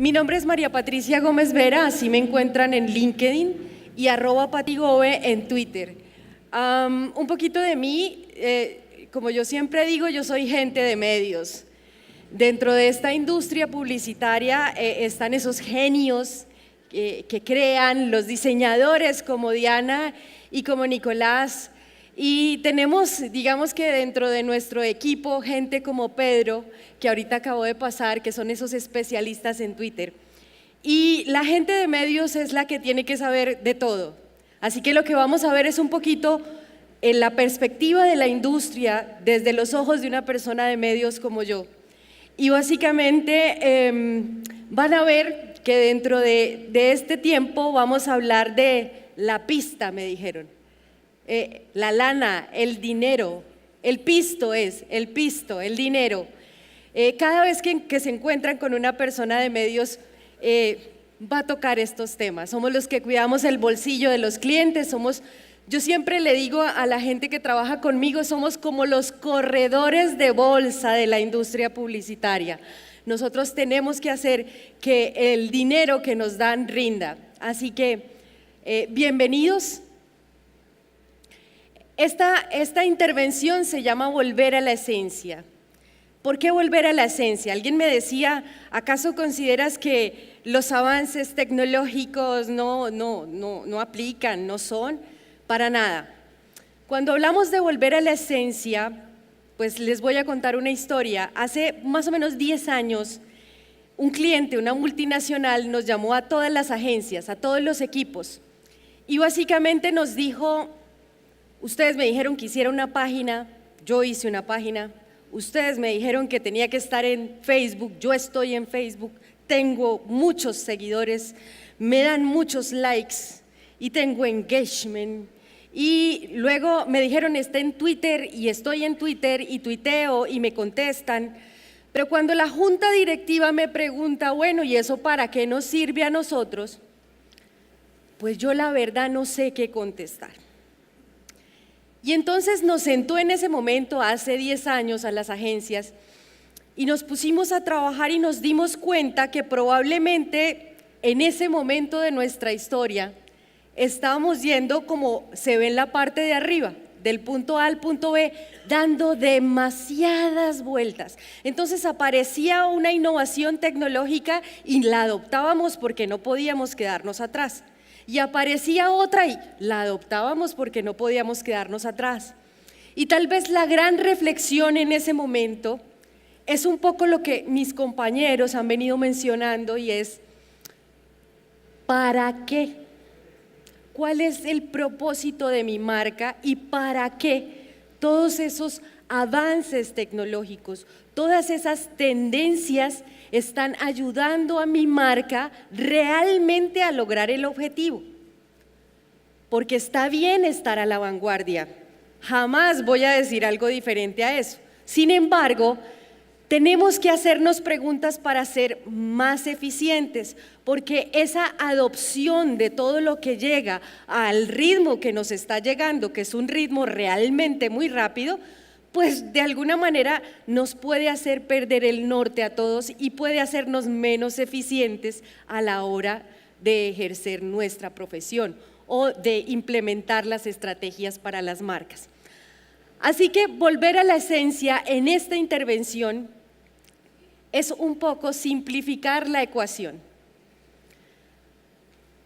Mi nombre es María Patricia Gómez Vera, así me encuentran en LinkedIn y @patigobe en Twitter. Un poquito de mí, como yo siempre digo, yo soy gente de medios. Dentro de esta industria publicitaria están esos genios que crean, los diseñadores como Diana y como Nicolás. Y tenemos, digamos que dentro de nuestro equipo, gente como Pedro, que ahorita acabó de pasar, que son esos especialistas en Twitter. Y la gente de medios es la que tiene que saber de todo. Así que lo que vamos a ver es un poquito en la perspectiva de la industria desde los ojos de una persona de medios como yo. Y básicamente van a ver que dentro de este tiempo vamos a hablar de la pista, me dijeron. La lana, el dinero, el pisto, el dinero. Cada vez que se encuentran con una persona de medios va a tocar estos temas. Somos los que cuidamos el bolsillo de los clientes, yo siempre le digo a la gente que trabaja conmigo, somos como los corredores de bolsa de la industria publicitaria. Nosotros tenemos que hacer que el dinero que nos dan rinda. Así que bienvenidos. Esta intervención se llama Volver a la Esencia. ¿Por qué volver a la esencia? Alguien me decía, ¿acaso consideras que los avances tecnológicos no aplican, no son? Para nada. Cuando hablamos de volver a la esencia, pues les voy a contar una historia. Hace más o menos 10 años, un cliente, una multinacional, nos llamó a todas las agencias, a todos los equipos, y básicamente nos dijo: ustedes me dijeron que hiciera una página, yo hice una página. Ustedes me dijeron que tenía que estar en Facebook, yo estoy en Facebook, tengo muchos seguidores, me dan muchos likes y tengo engagement. Y luego me dijeron esté en Twitter y estoy en Twitter y tuiteo y me contestan. Pero cuando la junta directiva me pregunta, bueno, ¿y eso para qué nos sirve a nosotros? Pues yo la verdad no sé qué contestar. Y entonces nos sentó en ese momento, hace 10 años, a las agencias y nos pusimos a trabajar y nos dimos cuenta que probablemente en ese momento de nuestra historia estábamos yendo como se ve en la parte de arriba, del punto A al punto B, dando demasiadas vueltas. Entonces aparecía una innovación tecnológica y la adoptábamos porque no podíamos quedarnos atrás. Y aparecía otra y la adoptábamos porque no podíamos quedarnos atrás. Y tal vez la gran reflexión en ese momento es un poco lo que mis compañeros han venido mencionando y es: ¿para qué? ¿Cuál es el propósito de mi marca y para qué todos esos avances tecnológicos, todas esas tendencias están ayudando a mi marca realmente a lograr el objetivo? Porque está bien estar a la vanguardia, jamás voy a decir algo diferente a eso. Sin embargo, tenemos que hacernos preguntas para ser más eficientes, porque esa adopción de todo lo que llega al ritmo que nos está llegando, que es un ritmo realmente muy rápido, pues de alguna manera nos puede hacer perder el norte a todos y puede hacernos menos eficientes a la hora de ejercer nuestra profesión o de implementar las estrategias para las marcas. Así que volver a la esencia en esta intervención es un poco simplificar la ecuación.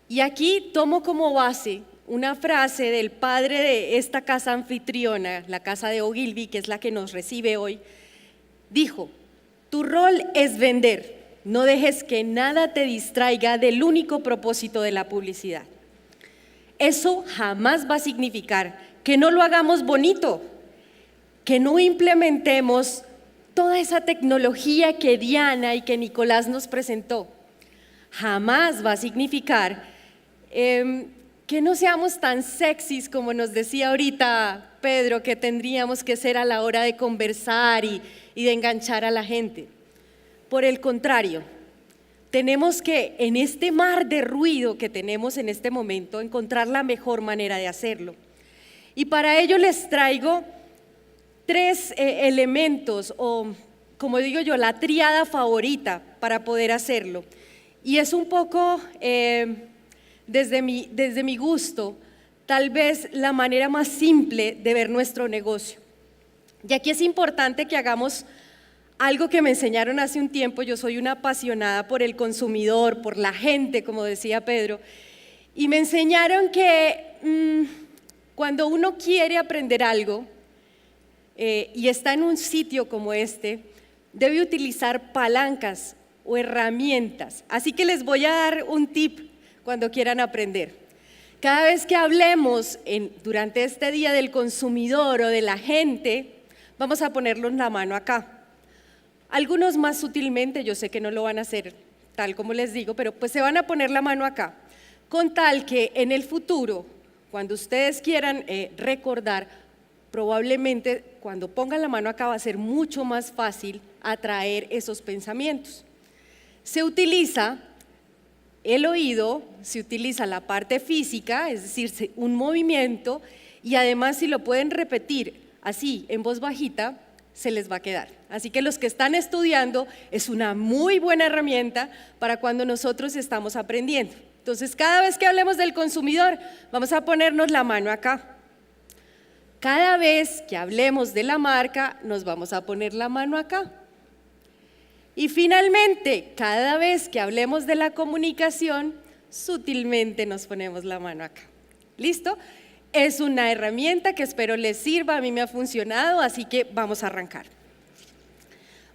Y aquí tomo como base una frase del padre de esta casa anfitriona, la casa de Ogilvy, que es la que nos recibe hoy. Dijo: tu rol es vender, no dejes que nada te distraiga del único propósito de la publicidad. Eso jamás va a significar que no lo hagamos bonito, que no implementemos toda esa tecnología que Diana y que Nicolás nos presentó. Jamás va a significar que no seamos tan sexys como nos decía ahorita Pedro que tendríamos que ser a la hora de conversar y de enganchar a la gente. Por el contrario, tenemos que en este mar de ruido que tenemos en este momento encontrar la mejor manera de hacerlo. Y para ello les traigo 3 elementos o, como digo yo, la tríada favorita para poder hacerlo. Y es un poco, desde mi gusto, tal vez la manera más simple de ver nuestro negocio. Y aquí es importante que hagamos algo que me enseñaron hace un tiempo. Yo soy una apasionada por el consumidor, por la gente, como decía Pedro, y me enseñaron que cuando uno quiere aprender algo y está en un sitio como este, debe utilizar palancas o herramientas. Así que les voy a dar un tip cuando quieran aprender. Cada vez que hablemos durante este día del consumidor o de la gente, vamos a ponerlos la mano acá. Algunos más sutilmente, yo sé que no lo van a hacer tal como les digo, pero pues se van a poner la mano acá, con tal que en el futuro, cuando ustedes quieran recordar, probablemente cuando pongan la mano acá va a ser mucho más fácil atraer esos pensamientos. Se utiliza el oído, se utiliza la parte física, es decir, un movimiento, y además si lo pueden repetir así en voz bajita, se les va a quedar. Así que los que están estudiando es una muy buena herramienta para cuando nosotros estamos aprendiendo. Entonces, cada vez que hablemos del consumidor, vamos a ponernos la mano acá. Cada vez que hablemos de la marca, nos vamos a poner la mano acá. Y finalmente, cada vez que hablemos de la comunicación, sutilmente nos ponemos la mano acá. ¿Listo? Es una herramienta que espero les sirva, a mí me ha funcionado, así que vamos a arrancar.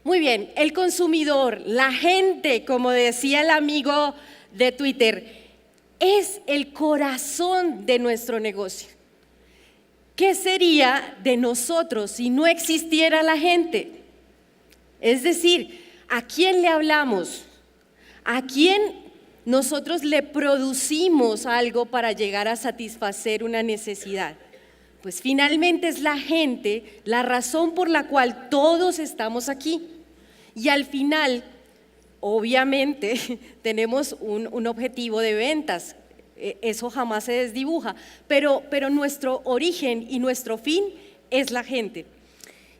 Muy bien, el consumidor, la gente, como decía el amigo de Twitter, es el corazón de nuestro negocio. ¿Qué sería de nosotros si no existiera la gente? Es decir, ¿a quién le hablamos? ¿A quién nosotros le producimos algo para llegar a satisfacer una necesidad? Pues finalmente es la gente, la razón por la cual todos estamos aquí. Y al final, obviamente, tenemos un objetivo de ventas. Eso jamás se desdibuja, pero nuestro origen y nuestro fin es la gente.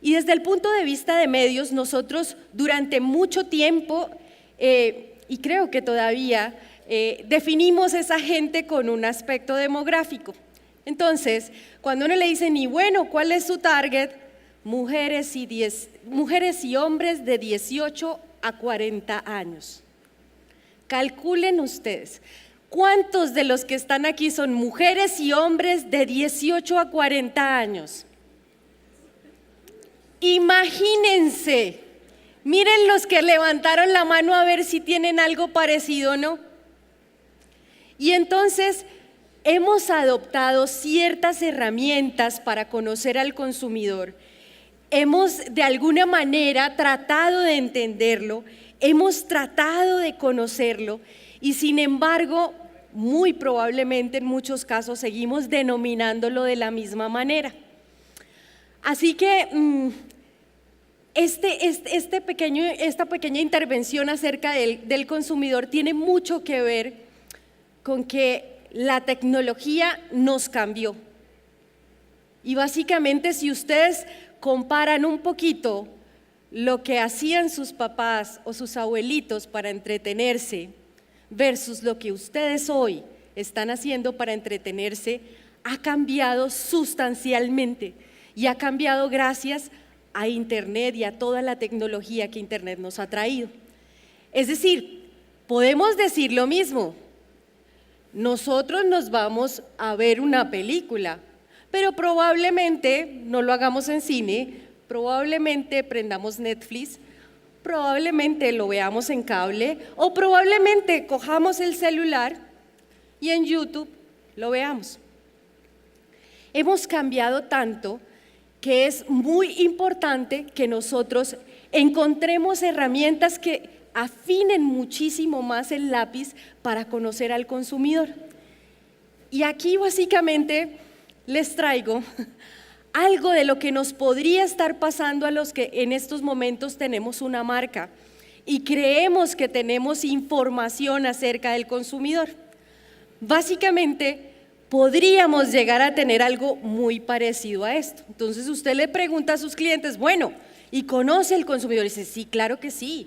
Y desde el punto de vista de medios, nosotros durante mucho tiempo, y creo que todavía, definimos esa gente con un aspecto demográfico. Entonces, cuando uno le dice, y bueno, ¿cuál es su target? Mujeres y hombres de 18 a 40 años. Calculen ustedes, ¿cuántos de los que están aquí son mujeres y hombres de 18 a 40 años? Imagínense, miren los que levantaron la mano a ver si tienen algo parecido o no. Y entonces hemos adoptado ciertas herramientas para conocer al consumidor. Hemos de alguna manera tratado de entenderlo, hemos tratado de conocerlo y sin embargo, muy probablemente en muchos casos seguimos denominándolo de la misma manera. Así que esta pequeña intervención acerca del consumidor tiene mucho que ver con que la tecnología nos cambió. Y básicamente si ustedes comparan un poquito lo que hacían sus papás o sus abuelitos para entretenerse versus lo que ustedes hoy están haciendo para entretenerse, ha cambiado sustancialmente y ha cambiado gracias a Internet y a toda la tecnología que Internet nos ha traído. Es decir, podemos decir lo mismo, nosotros nos vamos a ver una película, pero probablemente no lo hagamos en cine, probablemente prendamos Netflix, probablemente lo veamos en cable o probablemente cojamos el celular y en YouTube lo veamos. Hemos cambiado tanto que es muy importante que nosotros encontremos herramientas que afinen muchísimo más el lápiz para conocer al consumidor. Y aquí básicamente les traigo algo de lo que nos podría estar pasando a los que en estos momentos tenemos una marca y creemos que tenemos información acerca del consumidor. Básicamente, podríamos llegar a tener algo muy parecido a esto. Entonces usted le pregunta a sus clientes, bueno, ¿y conoce al consumidor? Y dice, sí, claro que sí.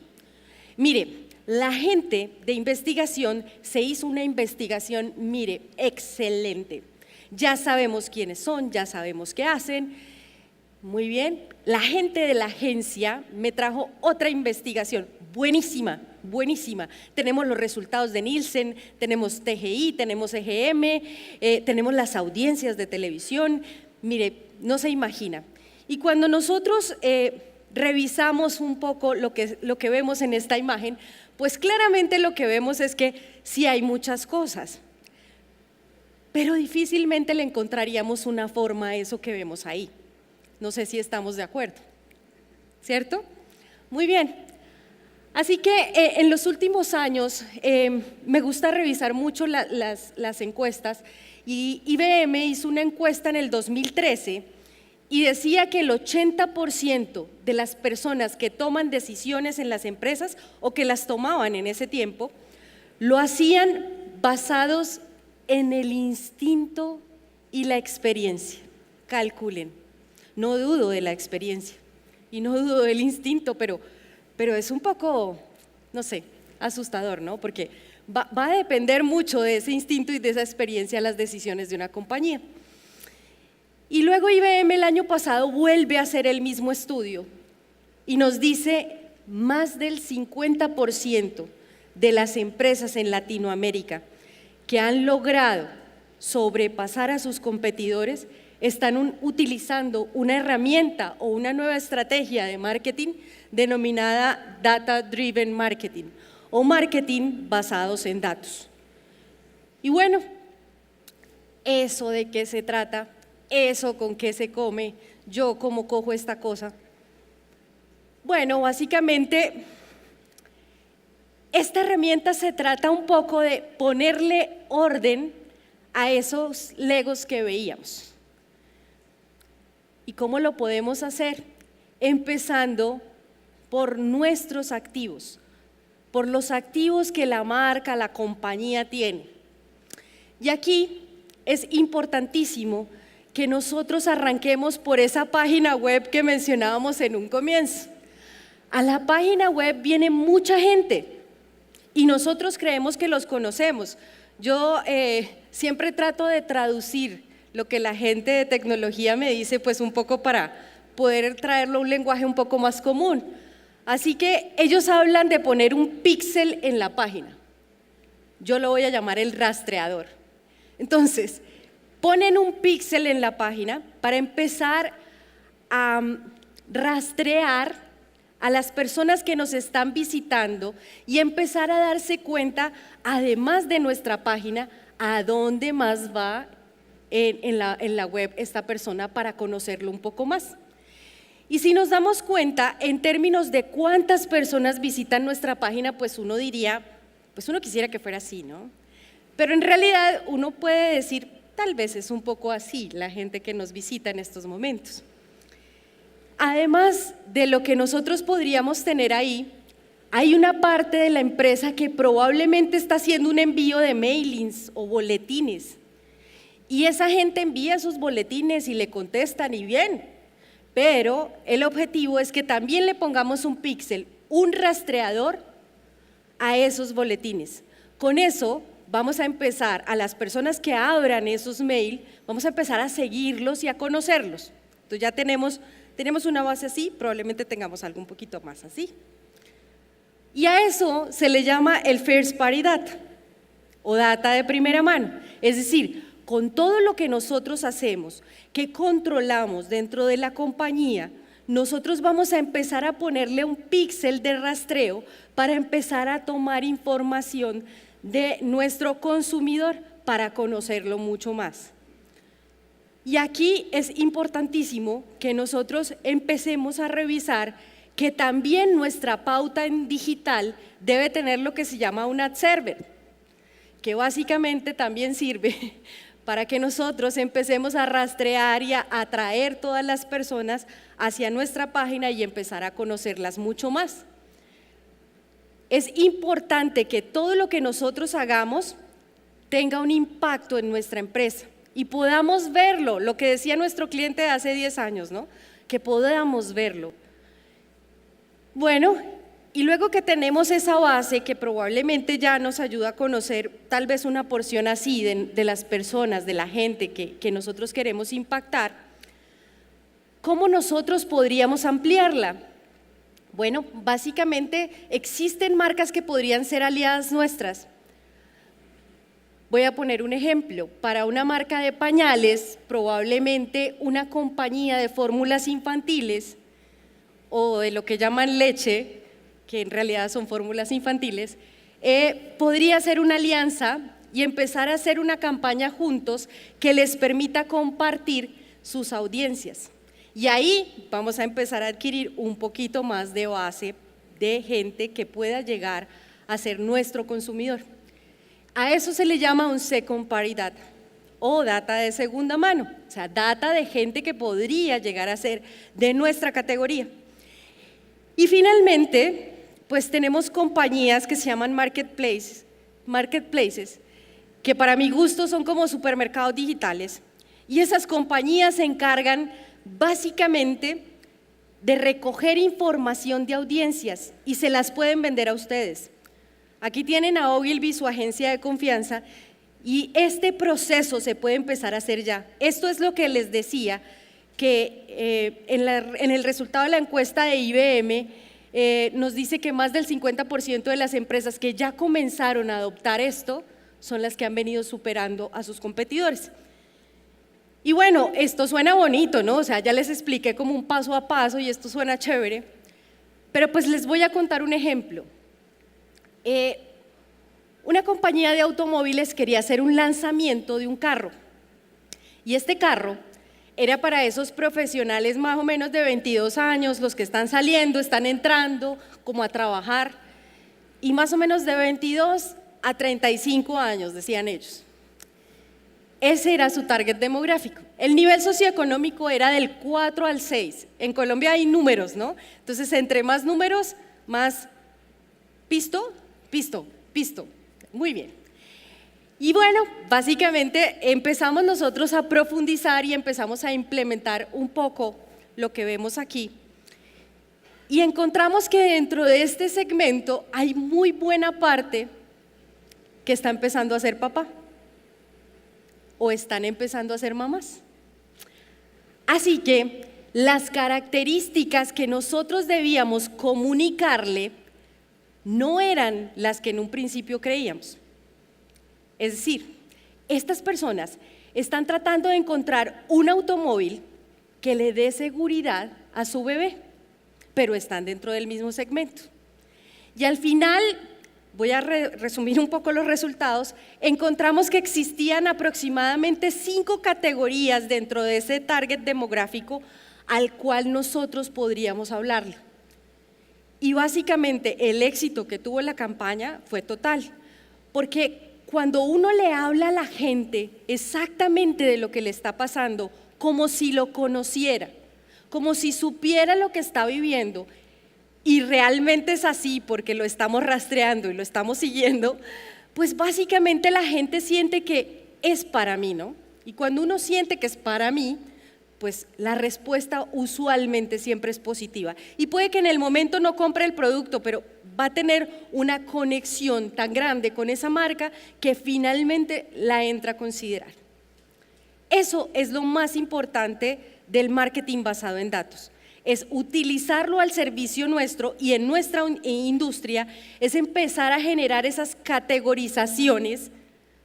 Mire, La gente de investigación se hizo una investigación, mire, excelente. Ya sabemos quiénes son, ya sabemos qué hacen. Muy bien, la gente de la agencia me trajo otra investigación, buenísima, buenísima. Tenemos los resultados de Nielsen, tenemos TGI, tenemos EGM, tenemos las audiencias de televisión. Mire, no se imagina. Y cuando nosotros revisamos un poco lo que vemos en esta imagen, pues claramente lo que vemos es que sí hay muchas cosas, pero difícilmente le encontraríamos una forma a eso que vemos ahí. No sé si estamos de acuerdo, ¿cierto? Muy bien. Así que en los últimos años me gusta revisar mucho las encuestas y IBM hizo una encuesta en el 2013 y decía que el 80% de las personas que toman decisiones en las empresas o que las tomaban en ese tiempo, lo hacían basados en el instinto y la experiencia. Calculen, no dudo de la experiencia y no dudo del instinto, pero es un poco, no sé, asustador, ¿no? Porque va a depender mucho de ese instinto y de esa experiencia las decisiones de una compañía. Y luego IBM el año pasado vuelve a hacer el mismo estudio y nos dice más del 50% de las empresas en Latinoamérica que han logrado sobrepasar a sus competidores están utilizando una herramienta o una nueva estrategia de marketing denominada Data Driven Marketing o marketing basados en datos. Y bueno, ¿eso de qué se trata? ¿Eso con qué se come? ¿Yo cómo cojo esta cosa? Bueno, básicamente esta herramienta se trata un poco de ponerle orden a esos legos que veíamos. ¿Y cómo lo podemos hacer? Empezando por nuestros activos, por los activos que la marca, la compañía tiene. Y aquí es importantísimo que nosotros arranquemos por esa página web que mencionábamos en un comienzo. A la página web viene mucha gente y nosotros creemos que los conocemos. Yo siempre trato de traducir lo que la gente de tecnología me dice, pues un poco para poder traerlo a un lenguaje un poco más común. Así que ellos hablan de poner un píxel en la página. Yo lo voy a llamar el rastreador. Entonces, ponen un píxel en la página para empezar a rastrear a las personas que nos están visitando y empezar a darse cuenta, además de nuestra página, a dónde más va en la web esta persona para conocerlo un poco más. Y si nos damos cuenta, en términos de cuántas personas visitan nuestra página, pues uno diría, pues uno quisiera que fuera así, ¿no? Pero en realidad uno puede decir, tal vez es un poco así la gente que nos visita en estos momentos. Además de lo que nosotros podríamos tener ahí, hay una parte de la empresa que probablemente está haciendo un envío de mailings o boletines. Y esa gente envía sus boletines y le contestan y bien, pero el objetivo es que también le pongamos un píxel, un rastreador a esos boletines. Con eso vamos a empezar, a las personas que abran esos mails, vamos a empezar a seguirlos y a conocerlos. Entonces ya tenemos una base así, probablemente tengamos algo un poquito más así. Y a eso se le llama el First Party Data o data de primera mano. Es decir, con todo lo que nosotros hacemos, que controlamos dentro de la compañía, nosotros vamos a empezar a ponerle un píxel de rastreo para empezar a tomar información de nuestro consumidor para conocerlo mucho más. Y aquí es importantísimo que nosotros empecemos a revisar que también nuestra pauta en digital debe tener lo que se llama un ad server, que básicamente también sirve para que nosotros empecemos a rastrear y a atraer todas las personas hacia nuestra página y empezar a conocerlas mucho más. Es importante que todo lo que nosotros hagamos tenga un impacto en nuestra empresa y podamos verlo, lo que decía nuestro cliente de hace 10 años, ¿no? Que podamos verlo. Bueno, Y luego que tenemos esa base que probablemente ya nos ayuda a conocer tal vez una porción así de las personas, de la gente que nosotros queremos impactar, ¿cómo nosotros podríamos ampliarla? Bueno, básicamente existen marcas que podrían ser aliadas nuestras. Voy a poner un ejemplo. Para una marca de pañales, probablemente una compañía de fórmulas infantiles o de lo que llaman leche, que en realidad son fórmulas infantiles, podría ser una alianza y empezar a hacer una campaña juntos que les permita compartir sus audiencias. Y ahí vamos a empezar a adquirir un poquito más de base de gente que pueda llegar a ser nuestro consumidor. A eso se le llama un second party data o data de segunda mano, o sea, data de gente que podría llegar a ser de nuestra categoría. Y finalmente, pues tenemos compañías que se llaman marketplaces, que para mi gusto son como supermercados digitales. Y esas compañías se encargan básicamente de recoger información de audiencias y se las pueden vender a ustedes. Aquí tienen a Ogilvy, su agencia de confianza, y este proceso se puede empezar a hacer ya. Esto es lo que les decía, que en el resultado de la encuesta de IBM nos dice que más del 50% de las empresas que ya comenzaron a adoptar esto son las que han venido superando a sus competidores. Y bueno, esto suena bonito, ¿no? O sea, ya les expliqué como un paso a paso y esto suena chévere, pero pues les voy a contar un ejemplo. Una compañía de automóviles quería hacer un lanzamiento de un carro y este carro era para esos profesionales más o menos de 22 años, los que están saliendo, están entrando como a trabajar, y más o menos de 22 a 35 años, decían ellos. Ese era su target demográfico. El nivel socioeconómico era del 4 al 6. En Colombia hay números, ¿no? Entonces, entre más números, más pisto. Muy bien. Y bueno, básicamente empezamos nosotros a profundizar y empezamos a implementar un poco lo que vemos aquí. Y encontramos que dentro de este segmento hay muy buena parte que está empezando a ser papá o están empezando a ser mamás. Así que las características que nosotros debíamos comunicarle no eran las que en un principio creíamos. Es decir, estas personas están tratando de encontrar un automóvil que le dé seguridad a su bebé, pero están dentro del mismo segmento. Y al final, voy a resumir un poco los resultados, encontramos que existían aproximadamente 5 categorías dentro de ese target demográfico al cual nosotros podríamos hablarle. Y básicamente el éxito que tuvo la campaña fue total, porque cuando uno le habla a la gente exactamente de lo que le está pasando, como si lo conociera, como si supiera lo que está viviendo, y realmente es así porque lo estamos rastreando y lo estamos siguiendo, pues básicamente la gente siente que es para mí, ¿no? Y cuando uno siente que es para mí, pues la respuesta usualmente siempre es positiva. Y puede que en el momento no compre el producto, pero va a tener una conexión tan grande con esa marca que finalmente la entra a considerar. Eso es lo más importante del marketing basado en datos. Es utilizarlo al servicio nuestro y en nuestra industria es empezar a generar esas categorizaciones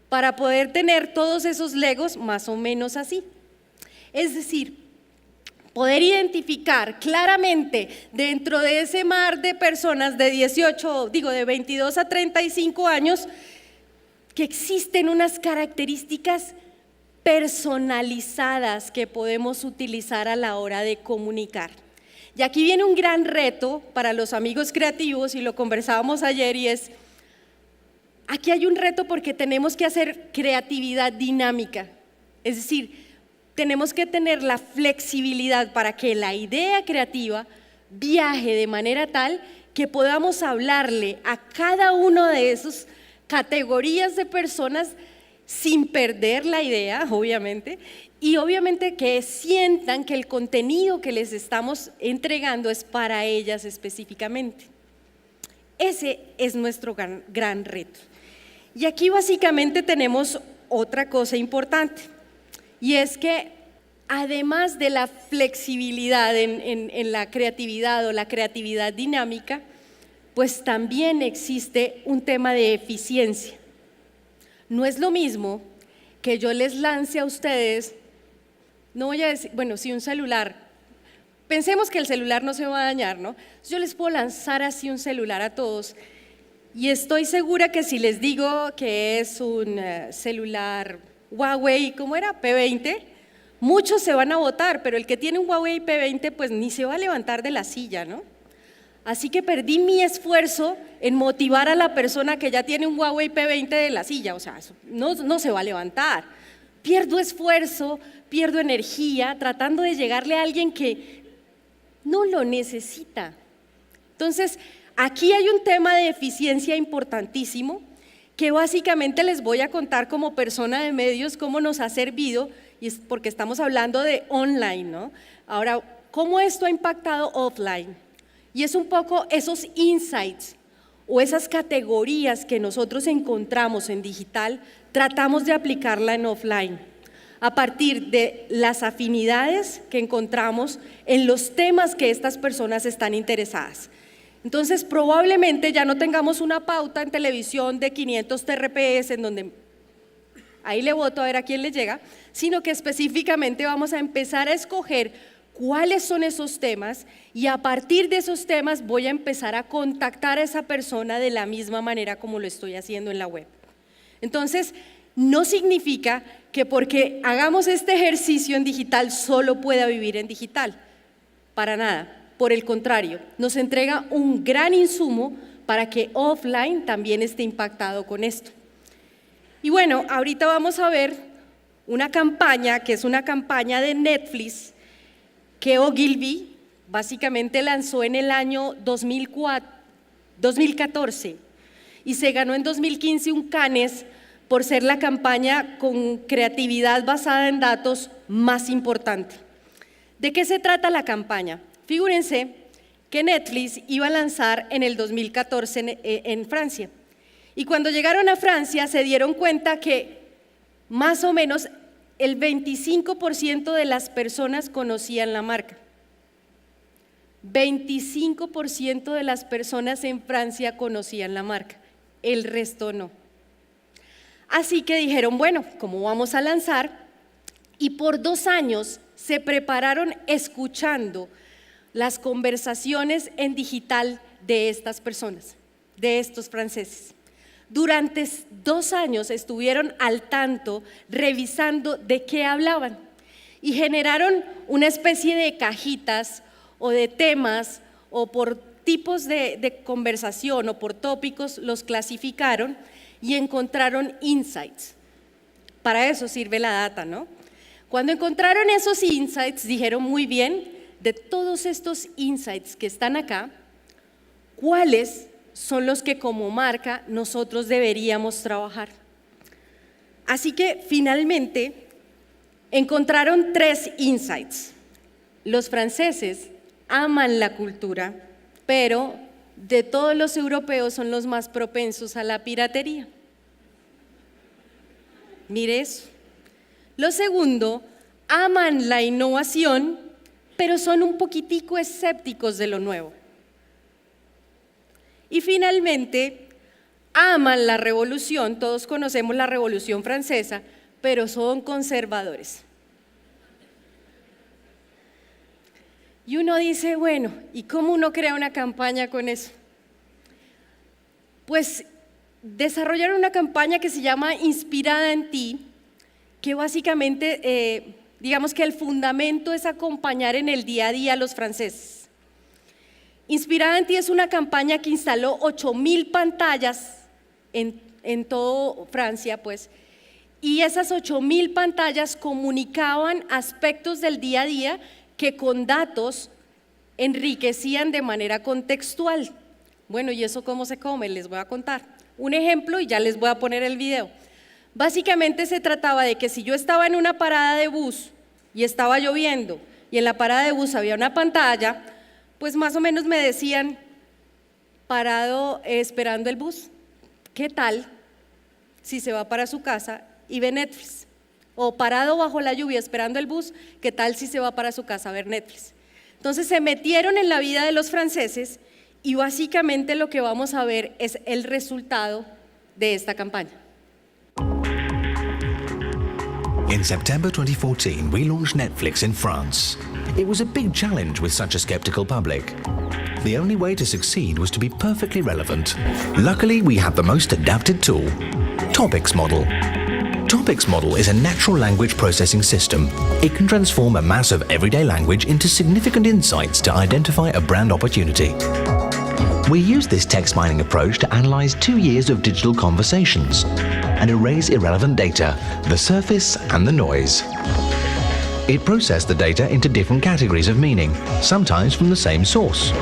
para poder tener todos esos legos más o menos así. Es decir, poder identificar claramente dentro de ese mar de personas de 22 a 35 años que existen unas características personalizadas que podemos utilizar a la hora de comunicar. Y aquí viene un gran reto para los amigos creativos y lo conversábamos ayer y es, aquí hay un reto porque tenemos que hacer creatividad dinámica, es decir, tenemos que tener la flexibilidad para que la idea creativa viaje de manera tal que podamos hablarle a cada uno de esas categorías de personas sin perder la idea, obviamente, y obviamente que sientan que el contenido que les estamos entregando es para ellas específicamente. Ese es nuestro gran reto. Y aquí básicamente tenemos otra cosa importante, y es que además de la flexibilidad en la creatividad o la creatividad dinámica, pues también existe un tema de eficiencia. No es lo mismo que yo les lance a ustedes, no voy a decir, bueno, sí, un celular. Pensemos que el celular no se va a dañar, ¿no? Yo les puedo lanzar así un celular a todos y estoy segura que si les digo que es un celular Huawei, ¿cómo era? P20, muchos se van a botar, pero el que tiene un Huawei P20 pues ni se va a levantar de la silla, ¿no? Así que perdí mi esfuerzo en motivar a la persona que ya tiene un Huawei P20 de la silla, o sea, no se va a levantar. Pierdo esfuerzo, pierdo energía tratando de llegarle a alguien que no lo necesita. Entonces, aquí hay un tema de eficiencia importantísimo que básicamente les voy a contar como persona de medios cómo nos ha servido, y es porque estamos hablando de online, ¿no? Ahora, ¿cómo esto ha impactado offline? Y es un poco esos insights o esas categorías que nosotros encontramos en digital, tratamos de aplicarla en offline, a partir de las afinidades que encontramos en los temas que estas personas están interesadas. Entonces, probablemente ya no tengamos una pauta en televisión de 500 TRPs en donde ahí le voto a ver a quién le llega, sino que específicamente vamos a empezar a escoger cuáles son esos temas y a partir de esos temas voy a empezar a contactar a esa persona de la misma manera como lo estoy haciendo en la web. Entonces, no significa que porque hagamos este ejercicio en digital solo pueda vivir en digital, para nada. Por el contrario, nos entrega un gran insumo para que offline también esté impactado con esto. Y bueno, ahorita vamos a ver una campaña que es una campaña de Netflix que Ogilvy básicamente lanzó en el año 2014 y se ganó en 2015 un Cannes por ser la campaña con creatividad basada en datos más importante. ¿De qué se trata la campaña? Figúrense que Netflix iba a lanzar en el 2014 en Francia y cuando llegaron a Francia se dieron cuenta que más o menos el 25% de las personas conocían la marca. 25% de las personas en Francia conocían la marca, el resto no. Así que dijeron, bueno, ¿cómo vamos a lanzar? Y por 2 años se prepararon escuchando las conversaciones en digital de estas personas, de estos franceses. Durante 2 años estuvieron al tanto, revisando de qué hablaban y generaron una especie de cajitas o de temas o por tipos de conversación o por tópicos los clasificaron y encontraron insights. Para eso sirve la data, ¿no? Cuando encontraron esos insights dijeron muy bien, de todos estos insights que están acá, ¿cuáles son los que como marca nosotros deberíamos trabajar? Así que finalmente encontraron 3 insights. Los franceses aman la cultura, pero de todos los europeos son los más propensos a la piratería. Mire eso. Lo segundo, aman la innovación, pero son un poquitico escépticos de lo nuevo. Y finalmente, aman la revolución, todos conocemos la Revolución Francesa, pero son conservadores. Y uno dice, bueno, ¿y cómo uno crea una campaña con eso? Pues desarrollaron una campaña que se llama Inspirada en ti, que básicamente, digamos que el fundamento es acompañar en el día a día a los franceses. Inspirada en ti es una campaña que instaló 8,000 pantallas en toda Francia, pues, y esas 8,000 pantallas comunicaban aspectos del día a día que con datos enriquecían de manera contextual. Bueno, ¿y eso cómo se come? Les voy a contar un ejemplo y ya les voy a poner el video. Básicamente se trataba de que si yo estaba en una parada de bus y estaba lloviendo y en la parada de bus había una pantalla, pues más o menos me decían, parado esperando el bus. ¿Qué tal si se va para su casa y ve Netflix? O parado bajo la lluvia esperando el bus, ¿qué tal si se va para su casa a ver Netflix? Entonces se metieron en la vida de los franceses y básicamente lo que vamos a ver es el resultado de esta campaña. In September 2014, we launched Netflix in France. It was a big challenge with such a skeptical public. The only way to succeed was to be perfectly relevant. Luckily, we have the most adapted tool, Topics Model. Topics Model is a natural language processing system. It can transform a mass of everyday language into significant insights to identify a brand opportunity. We use this text mining approach to analyze 2 years of digital conversations and erase irrelevant data, the surface and the noise. It processed the data into different categories of meaning, sometimes from the same source.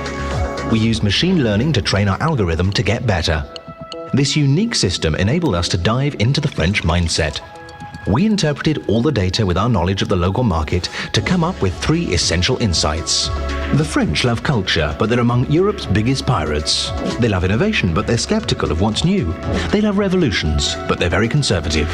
We use machine learning to train our algorithm to get better. This unique system enabled us to dive into the French mindset. We interpreted all the data with our knowledge of the local market to come up with 3 essential insights. The French love culture, but they're among Europe's biggest pirates. They love innovation, but they're skeptical of what's new. They love revolutions, but they're very conservative.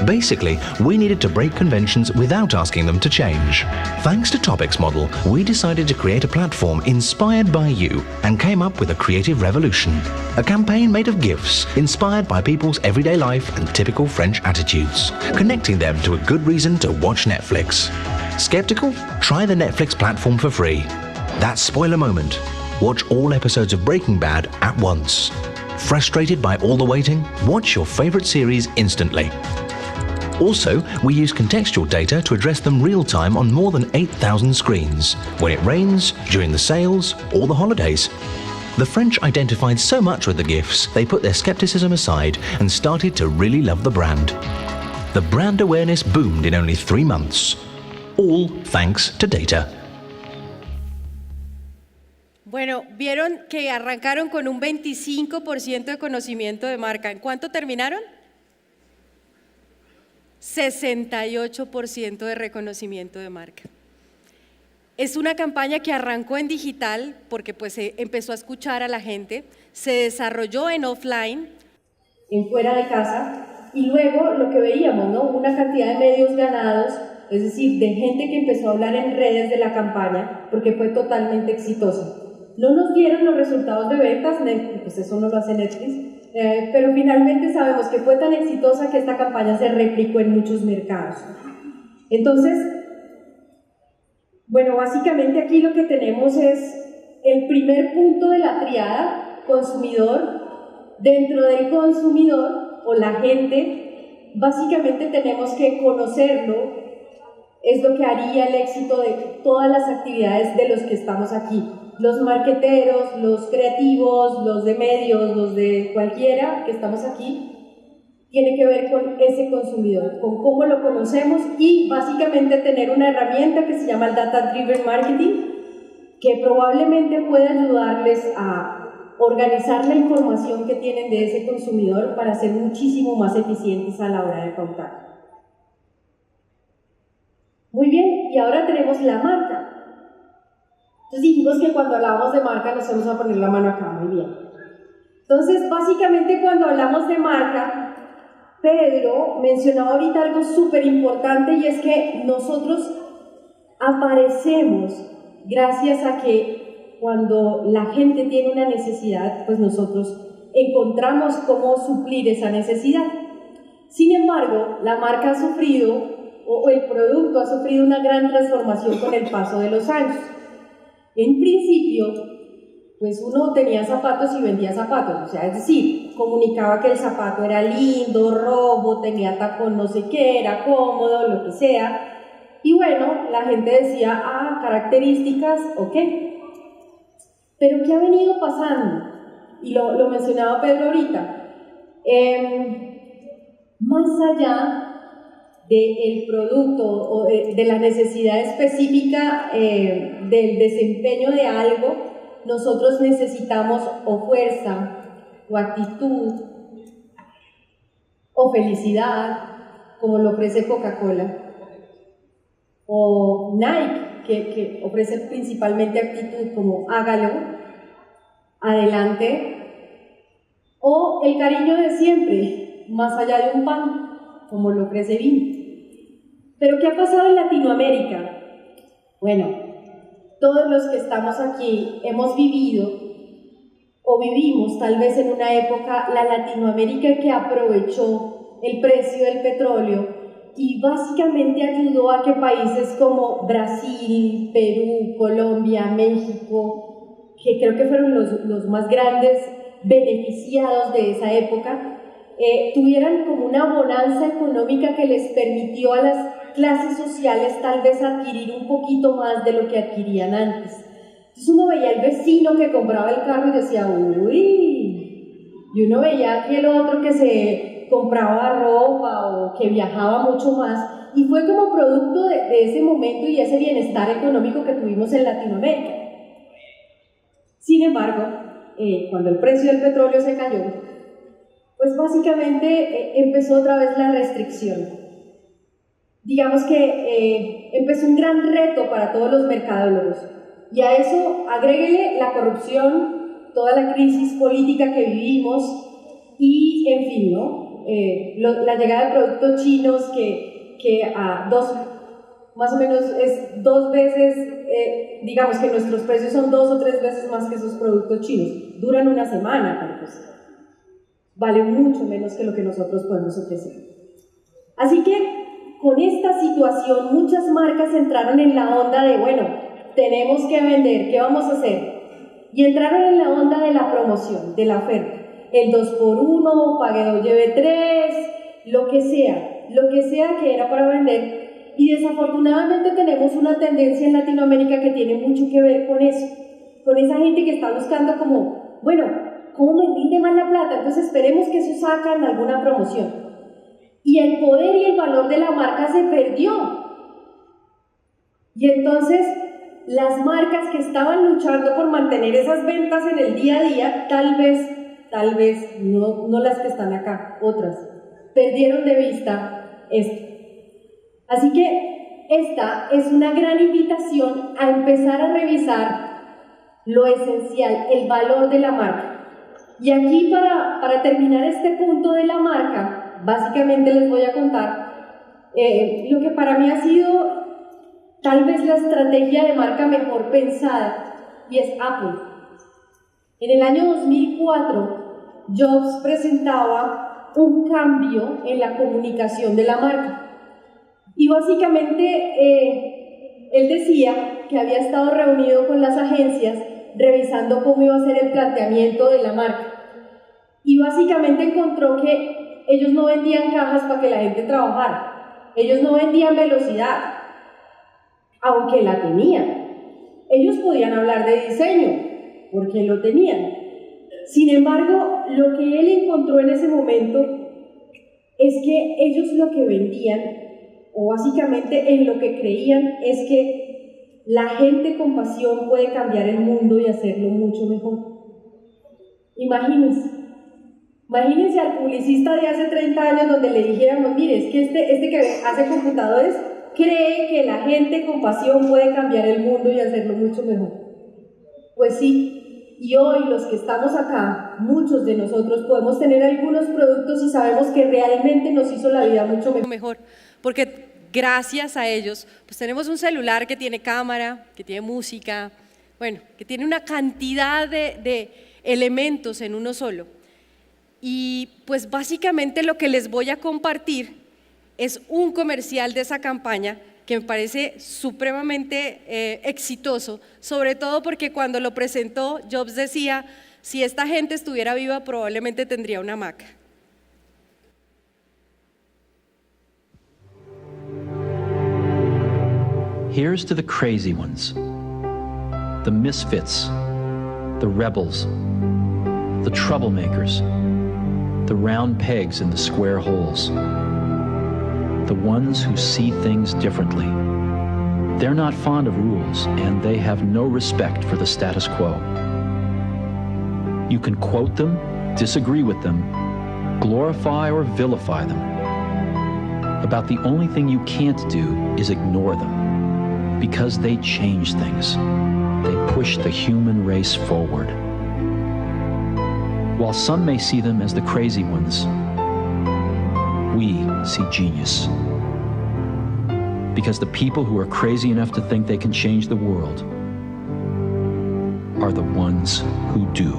Basically, we needed to break conventions without asking them to change. Thanks to Topics Model, we decided to create a platform inspired by you and came up with a creative revolution. A campaign made of GIFs, inspired by people's everyday life and typical French attitudes, connecting them to a good reason to watch Netflix. Skeptical? Try the Netflix platform for free. That's spoiler moment. Watch all episodes of Breaking Bad at once. Frustrated by all the waiting? Watch your favorite series instantly. Also, we use contextual data to address them real-time on more than 8,000 screens, when it rains, during the sales, or the holidays. The French identified so much with the GIFs, they put their skepticism aside and started to really love the brand. The brand awareness boomed in only 3 months, all thanks to data. Bueno, vieron que arrancaron con un 25% de conocimiento de marca. ¿En cuánto terminaron? 68% de reconocimiento de marca. Es una campaña que arrancó en digital porque pues se empezó a escuchar a la gente, se desarrolló en offline, en fuera de casa, y luego lo que veíamos, ¿no? Una cantidad de medios ganados, es decir, de gente que empezó a hablar en redes de la campaña porque fue totalmente exitosa. No nos dieron los resultados de ventas, pues eso no lo hace Netflix, pero finalmente sabemos que fue tan exitosa que esta campaña se replicó en muchos mercados. Entonces, bueno, básicamente aquí lo que tenemos es el primer punto de la triada, consumidor. Dentro del consumidor o la gente, básicamente tenemos que conocerlo, es lo que haría el éxito de todas las actividades de los que estamos aquí. Los marqueteros, los creativos, los de medios, los de cualquiera que estamos aquí, tiene que ver con ese consumidor, con cómo lo conocemos y básicamente tener una herramienta que se llama el Data Driven Marketing, que probablemente puede ayudarles a organizar la información que tienen de ese consumidor para ser muchísimo más eficientes a la hora de pautar. Muy bien, y ahora tenemos la marca. Entonces dijimos que cuando hablamos de marca nos vamos a poner la mano acá, muy bien. Entonces, básicamente cuando hablamos de marca, Pedro mencionaba ahorita algo súper importante y es que nosotros aparecemos gracias a que cuando la gente tiene una necesidad, pues nosotros encontramos cómo suplir esa necesidad. Sin embargo, la marca ha sufrido, o el producto ha sufrido una gran transformación con el paso de los años. En principio, pues uno tenía zapatos y vendía zapatos, o sea, es decir, comunicaba que el zapato era lindo, rojo, tenía tacón no sé qué, era cómodo, lo que sea, y bueno, la gente decía, características, ok. Pero ¿qué ha venido pasando? Y lo mencionaba Pedro ahorita, más allá del producto o de la necesidad específica del desempeño de algo, nosotros necesitamos o fuerza, o actitud, o felicidad, como lo ofrece Coca-Cola, o Nike, que ofrece principalmente actitud, como hágalo, adelante, o el cariño de siempre, más allá de un pan, como lo ofrece Vini. Pero ¿qué ha pasado en Latinoamérica? Bueno, todos los que estamos aquí hemos vivido o vivimos tal vez en una época la Latinoamérica que aprovechó el precio del petróleo y básicamente ayudó a que países como Brasil, Perú, Colombia, México, que creo que fueron los más grandes beneficiados de esa época, tuvieran como una bonanza económica que les permitió a las clases sociales tal vez adquirir un poquito más de lo que adquirían antes. Entonces uno veía al vecino que compraba el carro y decía, uy, y uno veía aquel otro que se compraba ropa o que viajaba mucho más, y fue como producto de ese momento y ese bienestar económico que tuvimos en Latinoamérica. Sin embargo, cuando el precio del petróleo se cayó, pues básicamente empezó otra vez la restricción. Digamos que empezó un gran reto para todos los mercadólogos, y a eso agréguele la corrupción, toda la crisis política que vivimos y, en fin, ¿no? La llegada de productos chinos que más o menos es 2 veces, digamos que nuestros precios son 2 o 3 veces más que esos productos chinos. Duran una semana, pero pues vale mucho menos que lo que nosotros podemos ofrecer. Así que con esta situación muchas marcas entraron en la onda de, bueno, tenemos que vender, ¿qué vamos a hacer? Y entraron en la onda de la promoción, de la oferta. El 2x1, pague 2, lleve 3, lo que sea que era para vender. Y desafortunadamente tenemos una tendencia en Latinoamérica que tiene mucho que ver con eso, con esa gente que está buscando como, bueno, ¿cómo me rinde más la plata? Entonces esperemos que eso sacan alguna promoción. Y el poder y el valor de la marca se perdió. Y entonces las marcas que estaban luchando por mantener esas ventas en el día a día, tal vez no las que están acá, otras, perdieron de vista esto. Así que esta es una gran invitación a empezar a revisar lo esencial, el valor de la marca. Y aquí para terminar este punto de la marca, básicamente les voy a contar lo que para mí ha sido tal vez la estrategia de marca mejor pensada, y es Apple. En el año 2004, Jobs presentaba un cambio en la comunicación de la marca. Y básicamente él decía que había estado reunido con las agencias revisando cómo iba a ser el planteamiento de la marca. Y básicamente encontró que ellos no vendían cajas para que la gente trabajara. Ellos no vendían velocidad, aunque la tenían. Ellos podían hablar de diseño, porque lo tenían. Sin embargo, lo que él encontró en ese momento es que ellos lo que vendían, o básicamente en lo que creían, es que la gente con pasión puede cambiar el mundo y hacerlo mucho mejor. Imagínense al publicista de hace 30 años donde le dijéramos, mire, es que este que hace computadores cree que la gente con pasión puede cambiar el mundo y hacerlo mucho mejor. Pues sí, y hoy los que estamos acá, muchos de nosotros podemos tener algunos productos y sabemos que realmente nos hizo la vida mucho mejor, porque gracias a ellos pues tenemos un celular que tiene cámara, que tiene música, bueno, que tiene una cantidad de elementos en uno solo. Y pues básicamente lo que les voy a compartir es un comercial de esa campaña que me parece supremamente exitoso, sobre todo porque cuando lo presentó Jobs decía, si esta gente estuviera viva probablemente tendría una Mac. Here's to the crazy ones, the misfits, the rebels, the troublemakers, the round pegs in the square holes, the ones who see things differently. They're not fond of rules, and they have no respect for the status quo. You can quote them, disagree with them, glorify or vilify them. About the only thing you can't do is ignore them, because they change things. They push the human race forward. While some may see them as the crazy ones, we see genius. Because the people who are crazy enough to think they can change the world are the ones who do.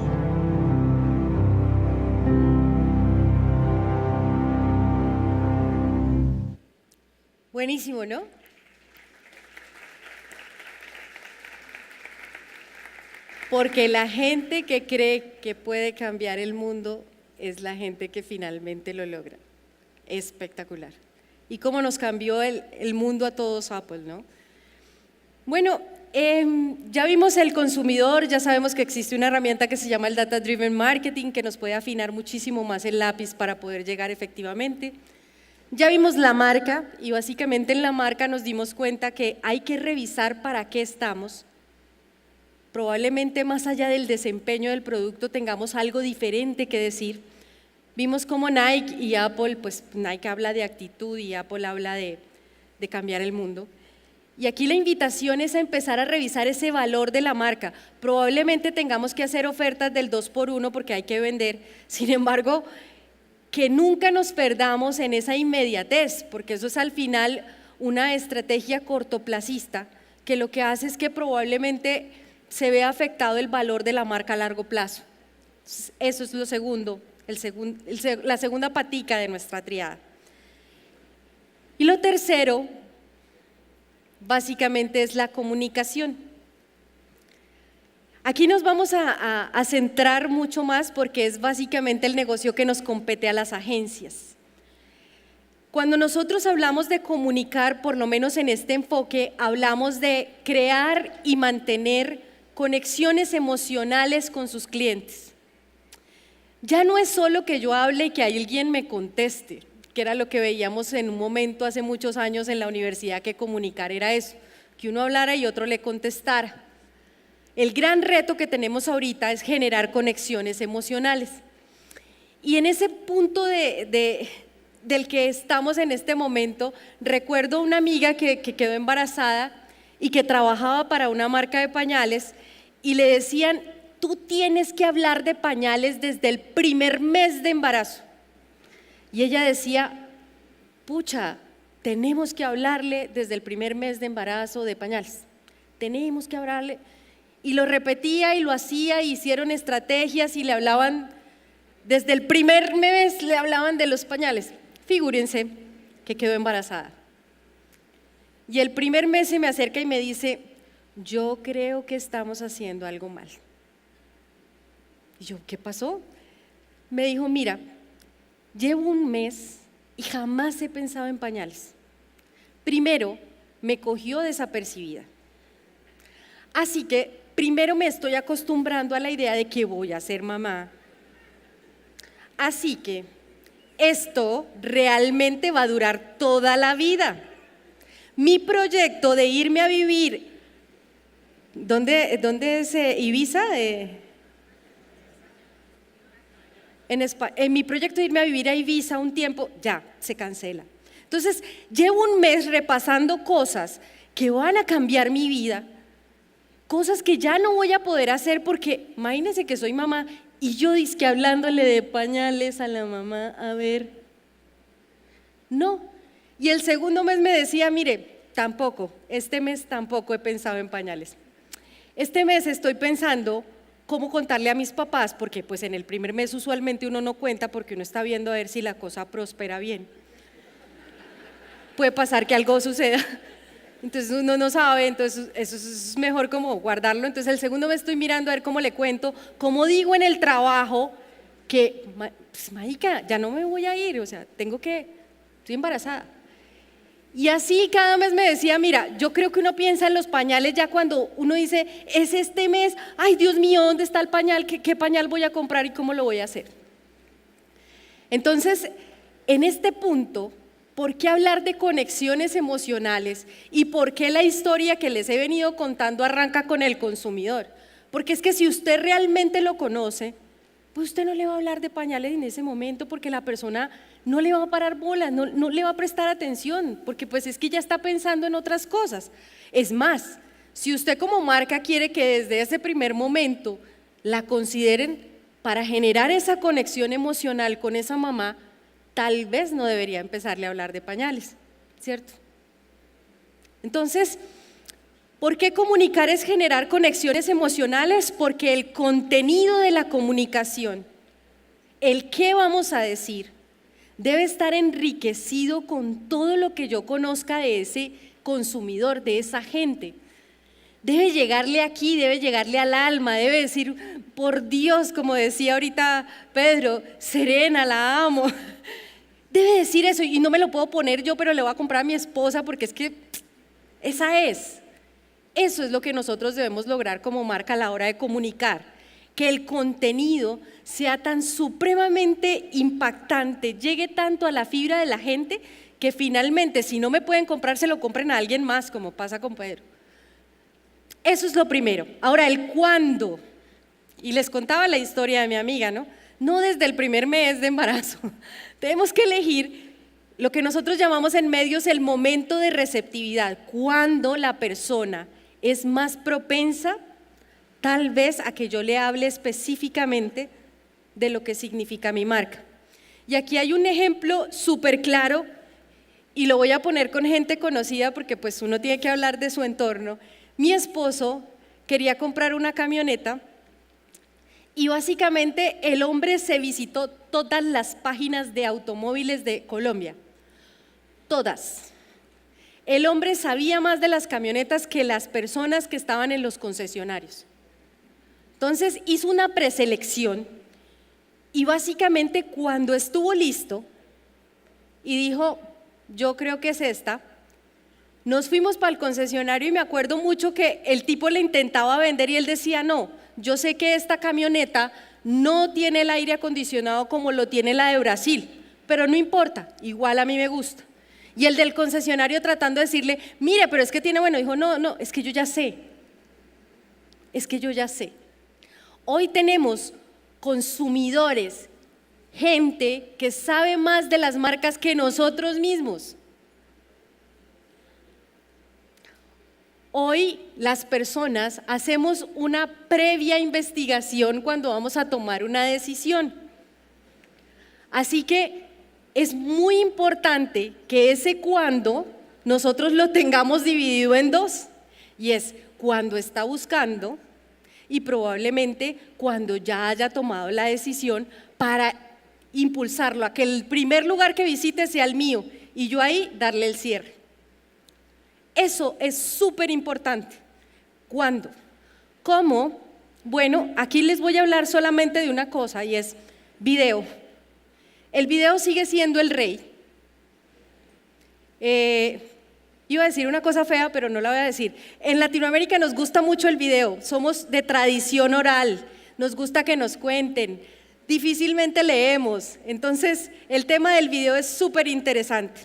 Buenísimo, ¿no? Porque la gente que cree que puede cambiar el mundo es la gente que finalmente lo logra. Espectacular. Y cómo nos cambió el mundo a todos Apple, ¿no? Bueno, ya vimos el consumidor, ya sabemos que existe una herramienta que se llama el Data Driven Marketing que nos puede afinar muchísimo más el lápiz para poder llegar efectivamente. Ya vimos la marca y básicamente en la marca nos dimos cuenta que hay que revisar para qué estamos. Probablemente más allá del desempeño del producto tengamos algo diferente que decir. Vimos cómo Nike y Apple, pues Nike habla de actitud y Apple habla de cambiar el mundo. Y aquí la invitación es a empezar a revisar ese valor de la marca. Probablemente tengamos que hacer ofertas del 2x1 porque hay que vender. Sin embargo, que nunca nos perdamos en esa inmediatez, porque eso es al final una estrategia cortoplacista que lo que hace es que probablemente se vea afectado el valor de la marca a largo plazo. Eso es lo segundo, la segunda patica de nuestra triada. Y lo tercero, básicamente, es la comunicación. Aquí nos vamos a centrar mucho más porque es básicamente el negocio que nos compete a las agencias. Cuando nosotros hablamos de comunicar, por lo menos en este enfoque, hablamos de crear y mantener conexiones emocionales con sus clientes. Ya no es solo que yo hable y que alguien me conteste, que era lo que veíamos en un momento hace muchos años en la universidad, que comunicar era eso, que uno hablara y otro le contestara. El gran reto que tenemos ahorita es generar conexiones emocionales. Y en ese punto del que estamos en este momento, recuerdo una amiga que quedó embarazada y que trabajaba para una marca de pañales y le decían: tú tienes que hablar de pañales desde el primer mes de embarazo. Y ella decía: pucha, tenemos que hablarle desde el primer mes de embarazo de pañales, tenemos que hablarle. Y lo repetía y lo hacía, y hicieron estrategias y le hablaban, desde el primer mes le hablaban de los pañales. Figúrense que quedó embarazada. Y el primer mes se me acerca y me dice: yo creo que estamos haciendo algo mal. Y yo: ¿qué pasó? Me dijo: mira, llevo un mes y jamás he pensado en pañales. Primero, me cogió desapercibida. Así que primero me estoy acostumbrando a la idea de que voy a ser mamá. Así que esto realmente va a durar toda la vida. Mi proyecto de irme a vivir, ¿dónde es Ibiza? En mi proyecto de irme a vivir a Ibiza un tiempo, ya, se cancela. Entonces, llevo un mes repasando cosas que van a cambiar mi vida, cosas que ya no voy a poder hacer porque, imagínense que soy mamá y yo dizque hablándole de pañales a la mamá, a ver, no. Y el segundo mes me decía: mire, tampoco, este mes tampoco he pensado en pañales. Este mes estoy pensando cómo contarle a mis papás, porque pues en el primer mes usualmente uno no cuenta porque uno está viendo a ver si la cosa prospera bien. Puede pasar que algo suceda, entonces uno no sabe, entonces eso es mejor como guardarlo. Entonces el segundo mes estoy mirando a ver cómo le cuento, cómo digo en el trabajo que, pues marica, ya no me voy a ir, o sea, estoy embarazada. Y así cada mes me decía: mira, yo creo que uno piensa en los pañales ya cuando uno dice: es este mes, ay Dios mío, ¿dónde está el pañal? ¿Qué pañal voy a comprar y cómo lo voy a hacer? Entonces, en este punto, ¿por qué hablar de conexiones emocionales y por qué la historia que les he venido contando arranca con el consumidor? Porque es que si usted realmente lo conoce, pues usted no le va a hablar de pañales en ese momento porque la persona no le va a parar bolas, no le va a prestar atención, porque pues es que ya está pensando en otras cosas. Es más, si usted como marca quiere que desde ese primer momento la consideren, para generar esa conexión emocional con esa mamá, tal vez no debería empezarle a hablar de pañales, ¿cierto? Entonces, ¿por qué comunicar es generar conexiones emocionales? Porque el contenido de la comunicación, el qué vamos a decir, debe estar enriquecido con todo lo que yo conozca de ese consumidor, de esa gente. Debe llegarle aquí, debe llegarle al alma, debe decir, por Dios, como decía ahorita Pedro, Serena, la amo. Debe decir eso y no me lo puedo poner yo, pero le voy a comprar a mi esposa porque es que esa es. Eso es lo que nosotros debemos lograr como marca a la hora de comunicar, que el contenido sea tan supremamente impactante, llegue tanto a la fibra de la gente que finalmente si no me pueden comprar se lo compren a alguien más, como pasa con Pedro. Eso es lo primero. Ahora, el cuándo. Y les contaba la historia de mi amiga, ¿no? No desde el primer mes de embarazo. Tenemos que elegir lo que nosotros llamamos en medios el momento de receptividad, cuando la persona es más propensa tal vez a que yo le hable específicamente de lo que significa mi marca. Y aquí hay un ejemplo súper claro y lo voy a poner con gente conocida porque pues uno tiene que hablar de su entorno. Mi esposo quería comprar una camioneta y básicamente el hombre se visitó todas las páginas de automóviles de Colombia, todas. El hombre sabía más de las camionetas que las personas que estaban en los concesionarios. Entonces hizo una preselección y básicamente cuando estuvo listo y dijo, yo creo que es esta, nos fuimos para el concesionario y me acuerdo mucho que el tipo le intentaba vender y él decía, no, yo sé que esta camioneta no tiene el aire acondicionado como lo tiene la de Brasil, pero no importa, igual a mí me gusta. Y el del concesionario tratando de decirle, mire, pero es que tiene, bueno, dijo, no, es que yo ya sé, Hoy tenemos consumidores, gente que sabe más de las marcas que nosotros mismos. Hoy las personas hacemos una previa investigación cuando vamos a tomar una decisión. Así que es muy importante que ese cuándo nosotros lo tengamos dividido en dos. Y es cuando está buscando y probablemente cuando ya haya tomado la decisión para impulsarlo a que el primer lugar que visite sea el mío y yo ahí darle el cierre. Eso es súper importante. ¿Cuándo? ¿Cómo? Bueno, aquí les voy a hablar solamente de una cosa y es video. El video sigue siendo el rey. Iba a decir una cosa fea, pero no la voy a decir. En Latinoamérica nos gusta mucho el video, somos de tradición oral, nos gusta que nos cuenten, difícilmente leemos, entonces el tema del video es súper interesante.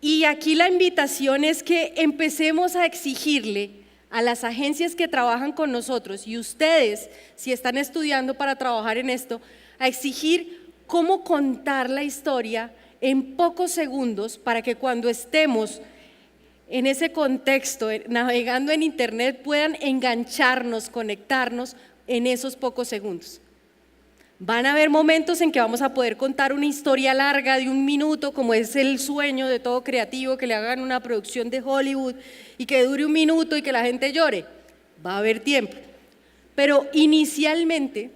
Y aquí la invitación es que empecemos a exigirle a las agencias que trabajan con nosotros y ustedes, si están estudiando para trabajar en esto, a exigir cómo contar la historia en pocos segundos para que cuando estemos en ese contexto, navegando en internet, puedan engancharnos, conectarnos en esos pocos segundos. Van a haber momentos en que vamos a poder contar una historia larga de 1 minuto, como es el sueño de todo creativo, que le hagan una producción de Hollywood y que dure 1 minuto y que la gente llore. Va a haber tiempo, pero inicialmente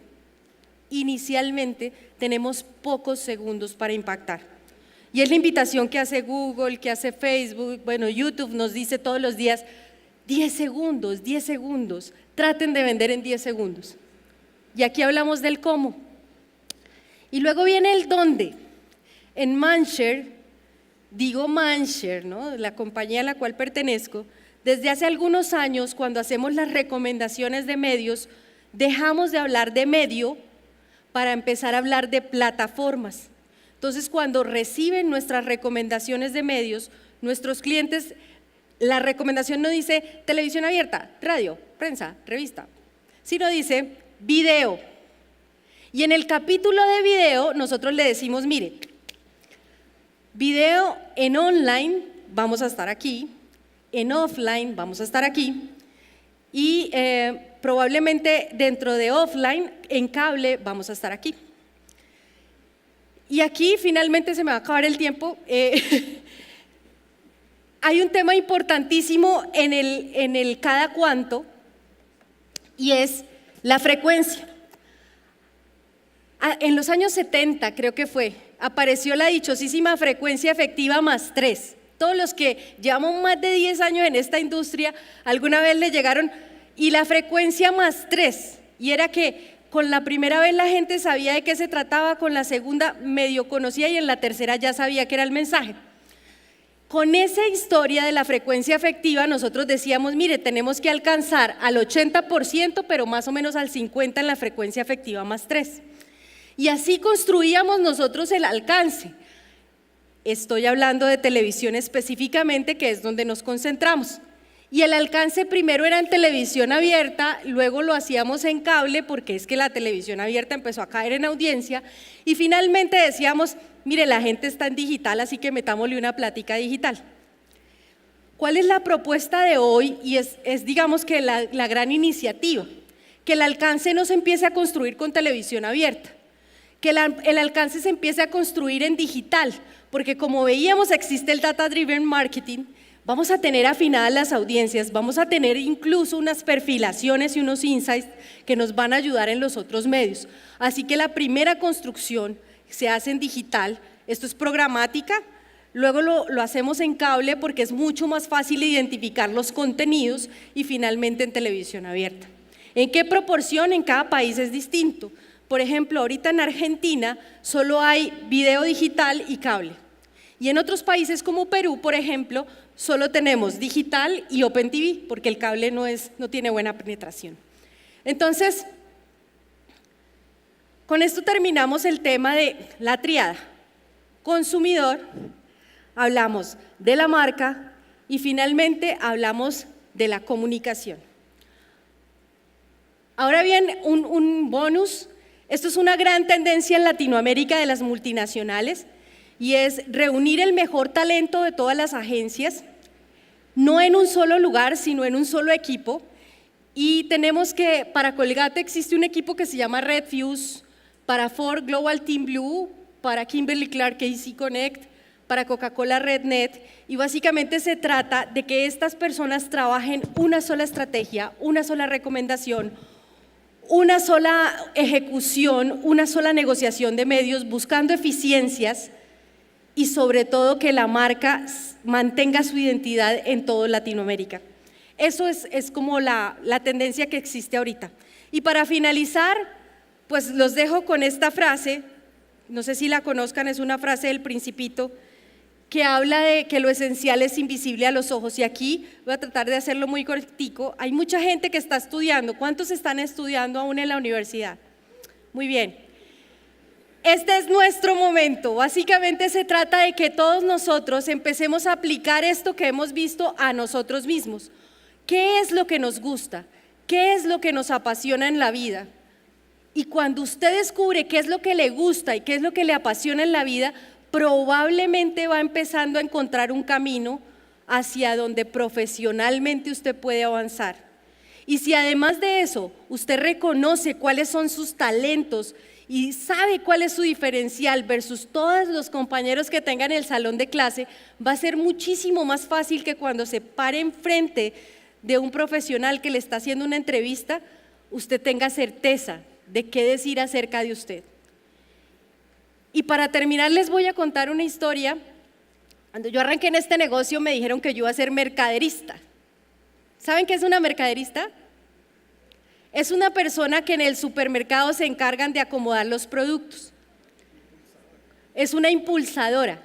tenemos pocos segundos para impactar. Y es la invitación que hace Google, que hace Facebook, bueno, YouTube nos dice todos los días, 10 segundos, traten de vender en 10 segundos. Y aquí hablamos del cómo. Y luego viene el dónde. En Mindshare, digo Mindshare, ¿no? La compañía a la cual pertenezco, desde hace algunos años, cuando hacemos las recomendaciones de medios, dejamos de hablar de medio para empezar a hablar de plataformas. Entonces, cuando reciben nuestras recomendaciones de medios, nuestros clientes, la recomendación no dice televisión abierta, radio, prensa, revista, sino dice video. Y en el capítulo de video, nosotros le decimos, mire, video en online, vamos a estar aquí, en offline, vamos a estar aquí, y probablemente dentro de offline, en cable, vamos a estar aquí. Y aquí finalmente se me va a acabar el tiempo. Hay un tema importantísimo en el cada cuánto y es la frecuencia. En los años 70, creo que fue, apareció la dichosísima frecuencia efectiva más 3. Todos los que llevamos más de 10 años en esta industria, alguna vez le llegaron, y la frecuencia más 3, y era que con la primera vez la gente sabía de qué se trataba, con la segunda medio conocía y en la tercera ya sabía qué era el mensaje. Con esa historia de la frecuencia efectiva nosotros decíamos, mire, tenemos que alcanzar al 80%, pero más o menos al 50% en la frecuencia efectiva más 3. Y así construíamos nosotros el alcance. Estoy hablando de televisión específicamente, que es donde nos concentramos. Y el alcance primero era en televisión abierta, luego lo hacíamos en cable, porque es que la televisión abierta empezó a caer en audiencia, y finalmente decíamos, mire, la gente está en digital, así que metámosle una plática digital. ¿Cuál es la propuesta de hoy? Y es digamos que la gran iniciativa, que el alcance no se empiece a construir con televisión abierta, que el alcance se empiece a construir en digital, porque como veíamos existe el Data Driven Marketing, vamos a tener afinadas las audiencias, vamos a tener incluso unas perfilaciones y unos insights que nos van a ayudar en los otros medios. Así que la primera construcción se hace en digital, esto es programática, luego lo hacemos en cable porque es mucho más fácil identificar los contenidos y finalmente en televisión abierta. ¿En qué proporción? En cada país es distinto. Por ejemplo, ahorita en Argentina solo hay video digital y cable. Y en otros países como Perú, por ejemplo, solo tenemos digital y Open TV, porque el cable no tiene buena penetración. Entonces, con esto terminamos el tema de la triada. Consumidor, hablamos de la marca y finalmente hablamos de la comunicación. Ahora bien, un bonus. Esto es una gran tendencia en Latinoamérica de las multinacionales y es reunir el mejor talento de todas las agencias, no en un solo lugar, sino en un solo equipo. Y tenemos que, para Colgate existe un equipo que se llama Red Fuse, para Ford Global Team Blue, para Kimberly-Clark KC Connect, para Coca-Cola RedNet, y básicamente se trata de que estas personas trabajen una sola estrategia, una sola recomendación, una sola ejecución, una sola negociación de medios, buscando eficiencias y sobre todo que la marca mantenga su identidad en toda Latinoamérica. Eso es como la tendencia que existe ahorita. Y para finalizar, pues los dejo con esta frase, no sé si la conozcan, es una frase del Principito, que habla de que lo esencial es invisible a los ojos, y aquí voy a tratar de hacerlo muy cortico. Hay mucha gente que está estudiando. ¿Cuántos están estudiando aún en la universidad? Muy bien. Este es nuestro momento. Básicamente se trata de que todos nosotros empecemos a aplicar esto que hemos visto a nosotros mismos. ¿Qué es lo que nos gusta? ¿Qué es lo que nos apasiona en la vida? Y cuando usted descubre qué es lo que le gusta y qué es lo que le apasiona en la vida, probablemente va empezando a encontrar un camino hacia donde profesionalmente usted puede avanzar. Y si además de eso usted reconoce cuáles son sus talentos y sabe cuál es su diferencial versus todos los compañeros que tengan en el salón de clase, va a ser muchísimo más fácil que cuando se pare enfrente de un profesional que le está haciendo una entrevista, usted tenga certeza de qué decir acerca de usted. Y para terminar les voy a contar una historia. Cuando yo arranqué en este negocio me dijeron que yo iba a ser mercaderista. ¿Saben qué es una mercaderista? Es una persona que en el supermercado se encargan de acomodar los productos. Es una impulsadora.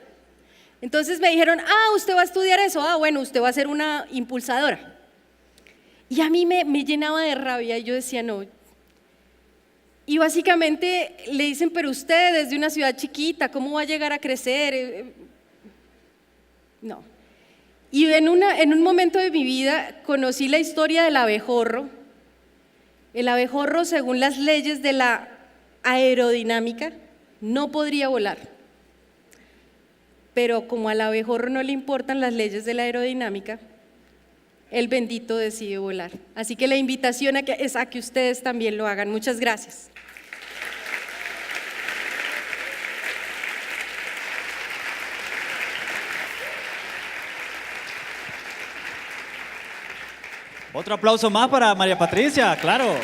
Entonces me dijeron, usted va a estudiar eso, bueno, usted va a ser una impulsadora. Y a mí me llenaba de rabia y yo decía, no. Y básicamente le dicen, pero usted desde una ciudad chiquita, ¿cómo va a llegar a crecer? No. Y en un momento de mi vida conocí la historia del abejorro. El abejorro, según las leyes de la aerodinámica, no podría volar. Pero como al abejorro no le importan las leyes de la aerodinámica, el bendito decide volar. Así que la invitación es a que ustedes también lo hagan. Muchas gracias. Otro aplauso más para María Patricia, claro.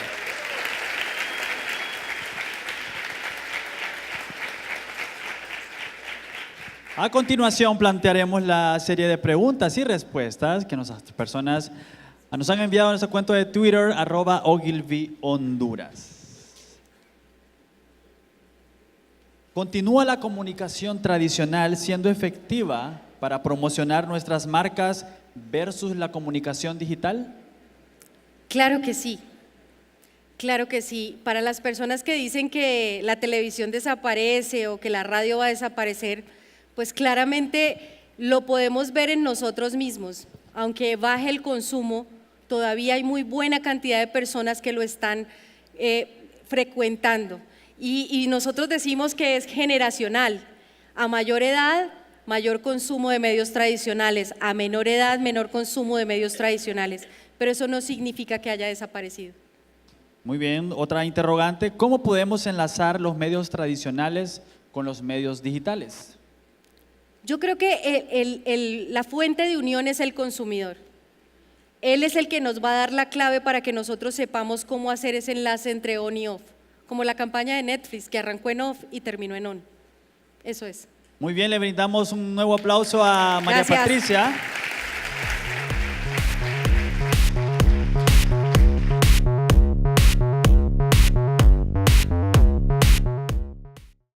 A continuación plantearemos la serie de preguntas y respuestas que nuestras personas nos han enviado a nuestro cuenta de Twitter, @ogilvyhonduras. ¿Continúa la comunicación tradicional siendo efectiva para promocionar nuestras marcas versus la comunicación digital? Claro que sí. Claro que sí. Para las personas que dicen que la televisión desaparece o que la radio va a desaparecer, pues claramente lo podemos ver en nosotros mismos. Aunque baje el consumo, todavía hay muy buena cantidad de personas que lo están frecuentando. Y nosotros decimos que es generacional. A mayor edad, mayor consumo de medios tradicionales. A menor edad, menor consumo de medios tradicionales. Pero eso no significa que haya desaparecido. Muy bien, otra interrogante. ¿Cómo podemos enlazar los medios tradicionales con los medios digitales? Yo creo que la fuente de unión es el consumidor. Él es el que nos va a dar la clave para que nosotros sepamos cómo hacer ese enlace entre on y off, como la campaña de Netflix que arrancó en off y terminó en on. Eso es. Muy bien, le brindamos un nuevo aplauso a María Gracias. Patricia.